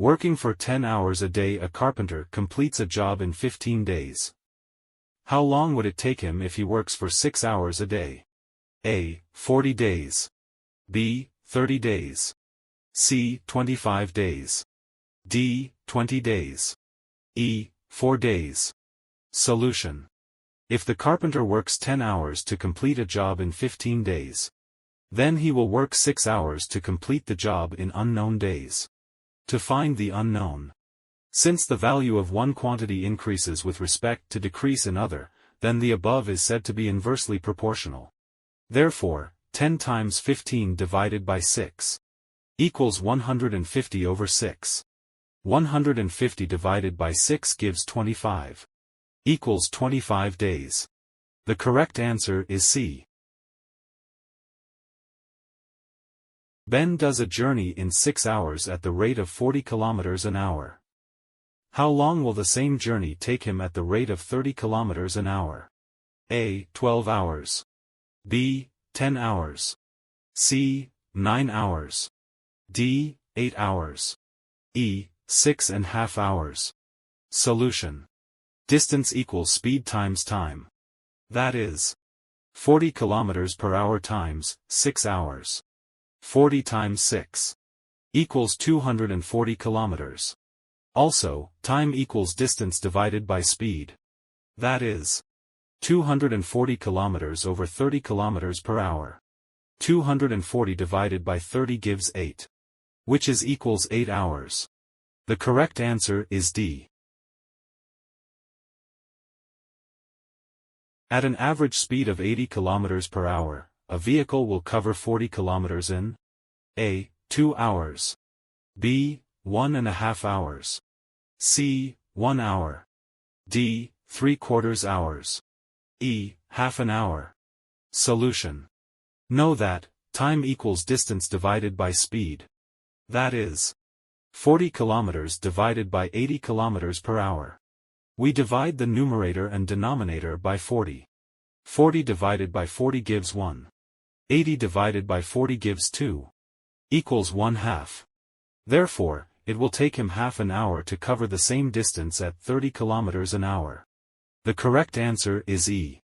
Working for 10 hours a day, a carpenter completes a job in 15 days. How long would it take him if he works for 6 hours a day? A. 40 days. B. 30 days. C. 25 days. D. 20 days. E. 4 days. Solution. If the carpenter works 10 hours to complete a job in 15 days, then he will work 6 hours to complete the job in unknown days. To find the unknown. Since the value of one quantity increases with respect to decrease in other, then the above is said to be inversely proportional. Therefore, 10 times 15 divided by 6 equals 150 over 6. 150 divided by 6 gives 25. Equals 25 days. The correct answer is C. Ben does a journey in 6 hours at the rate of 40 kilometers an hour. How long will the same journey take him at the rate of 30 kilometers an hour? A. 12 hours. B. 10 hours. C. 9 hours. D. 8 hours. E. 6.5 hours. Solution. Distance equals speed times time. That is 40 kilometers per hour times 6 hours. 40 times 6 equals 240 kilometers. Also, time equals distance divided by speed. That is 240 kilometers over 30 kilometers per hour. 240 divided by 30 gives 8. Which is equals 8 hours. The correct answer is D. At an average speed of 80 kilometers per hour, a vehicle will cover 40 kilometers in A. 2 hours. B. 1.5 hours. C. 1 hour. D. 3/4 hours. E. Half an hour. Solution. Know that time equals distance divided by speed. That is 40 kilometers divided by 80 kilometers per hour. We divide the numerator and denominator by 40. 40 divided by 40 gives 1. 80 divided by 40 gives 2. Equals 1/2. Therefore, it will take him half an hour to cover the same distance at 30 kilometers an hour. The correct answer is E.